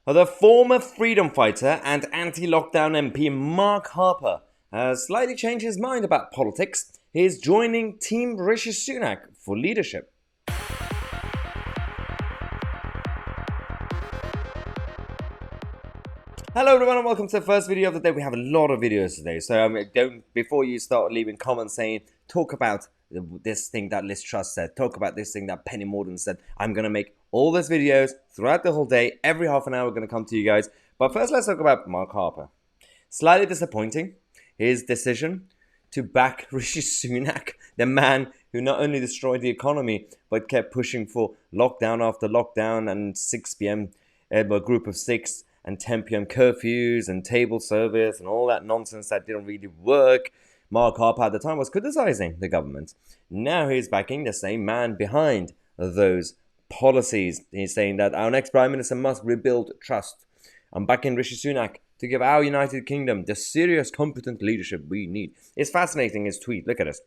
The former freedom fighter and anti-lockdown MP Mark Harper has slightly changed his mind about politics. He is joining Team Rishi Sunak for leadership. Hello everyone and welcome to the first video of the day. We have a lot of videos today, so before you start leaving comments saying talk about this thing that Liz Truss said, talk about this thing that Penny Mordaunt said. I'm going to make all those videos throughout the whole day. Every half an hour we're going to come to you guys. But first let's talk about Mark Harper. Slightly disappointing, his decision to back Rishi Sunak, the man who not only destroyed the economy but kept pushing for lockdown after lockdown and 6 p.m. A group of 6 and 10 p.m. curfews and table service and all that nonsense that didn't really work. Mark Harper at the time was criticizing the government. Now he's backing the same man behind those policies. He's saying that our next Prime Minister must rebuild trust. I'm backing Rishi Sunak to give our United Kingdom the serious, competent leadership we need. It's fascinating, his tweet. Look at this.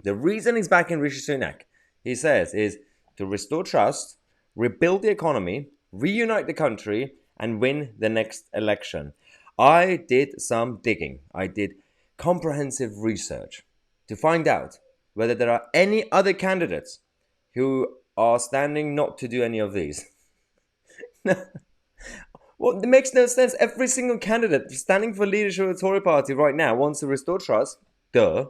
The reason he's backing Rishi Sunak, he says, is to restore trust, rebuild the economy, reunite the country, and win the next election. I did some digging. I did comprehensive research to find out whether there are any other candidates who are standing not to do any of these. Well, it makes no sense. Every single candidate standing for leadership of the Tory party right now wants to restore trust, duh.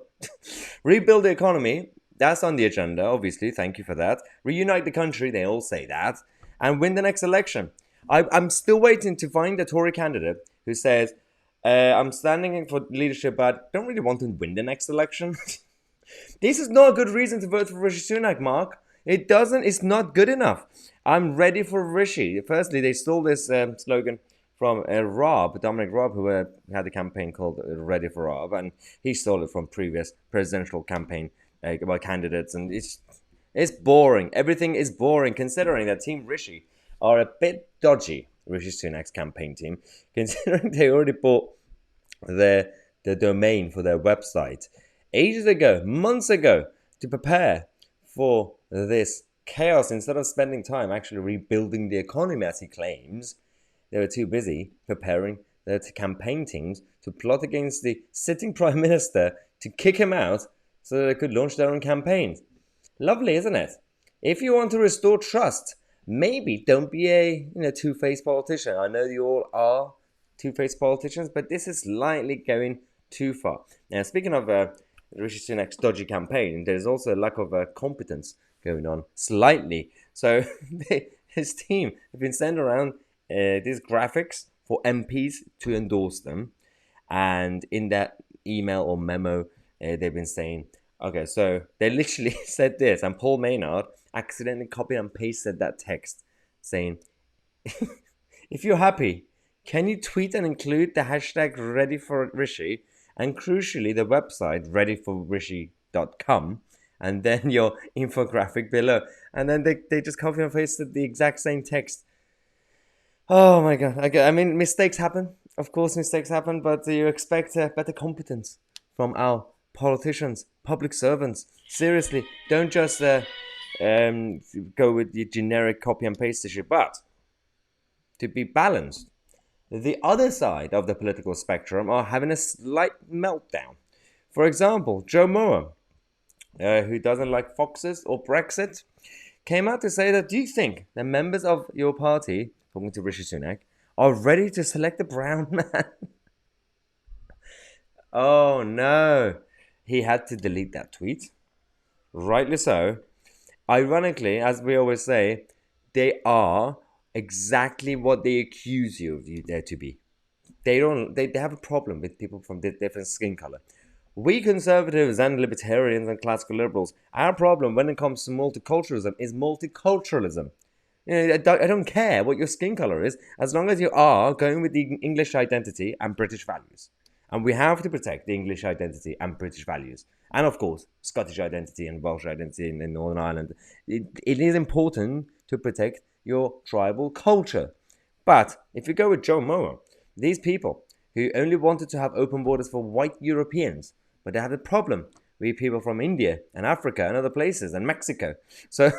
Rebuild the economy, that's on the agenda, obviously, thank you for that. Reunite the country, they all say that. And win the next election. I'm still waiting to find a Tory candidate who says, I'm standing for leadership, but don't really want to win the next election. This is not a good reason to vote for Rishi Sunak, Mark. It's not good enough. I'm ready for Rishi. Firstly, they stole this slogan from Dominic Raab, who had a campaign called Ready for Raab, and he stole it from previous presidential campaign about candidates, and it's boring. Everything is boring, considering that Team Rishi are a bit dodgy, Rishi Sunak's campaign team, considering they already bought the domain for their website ages ago, months ago, to prepare for this chaos. Instead of spending time actually rebuilding the economy, as he claims, they were too busy preparing their campaign teams to plot against the sitting prime minister to kick him out so that they could launch their own campaigns. Lovely, isn't it? If you want to restore trust, maybe don't be a two-faced politician. I know you all are two-faced politicians, but this is slightly going too far. Now, speaking of Rishi Sunak's dodgy campaign, there's also a lack of competence going on slightly. So his team have been sending around these graphics for MPs to endorse them. And in that email or memo, they've been saying, okay, so they literally said this, and Paul Maynard accidentally copied and pasted that text saying, if you're happy, can you tweet and include the hashtag ready for Rishi and crucially the website readyforrishi.com and then your infographic below. And then they just copy and pasted the exact same text. Oh my god. Okay, I mean, mistakes happen. Of course mistakes happen, but you expect better competence from our politicians, public servants. Seriously, don't just go with the generic copy and paste issue, but to be balanced. The other side of the political spectrum are having a slight meltdown. For example, Joe Moore, who doesn't like foxes or Brexit, came out to say that, do you think the members of your party, talking to Rishi Sunak, are ready to select a brown man? Oh no. He had to delete that tweet. Rightly so. Ironically, as we always say, they are exactly what they accuse you of there to be. They have a problem with people from different skin color. We conservatives and libertarians and classical liberals, our problem when it comes to multiculturalism is multiculturalism. I don't care what your skin color is, as long as you are going with the English identity and British values. And we have to protect the English identity and British values. And of course, Scottish identity and Welsh identity in Northern Ireland. It is important to protect your tribal culture. But if you go with Joe Moore, these people who only wanted to have open borders for white Europeans, but they had a problem with people from India and Africa and other places and Mexico. So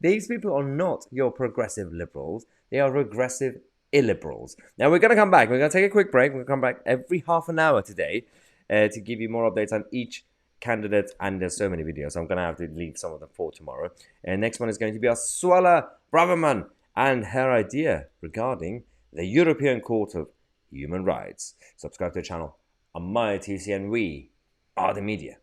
these people are not your progressive liberals. They are regressive illiberals. Now we're going to come back. We're going to take a quick break. We're going to come back every half an hour today to give you more updates on each candidate. And there's so many videos, so I'm going to have to leave some of them for tomorrow. And next one is going to be Suella Braverman and her idea regarding the European Court of Human Rights. Subscribe to the channel on my TC, and we are the media.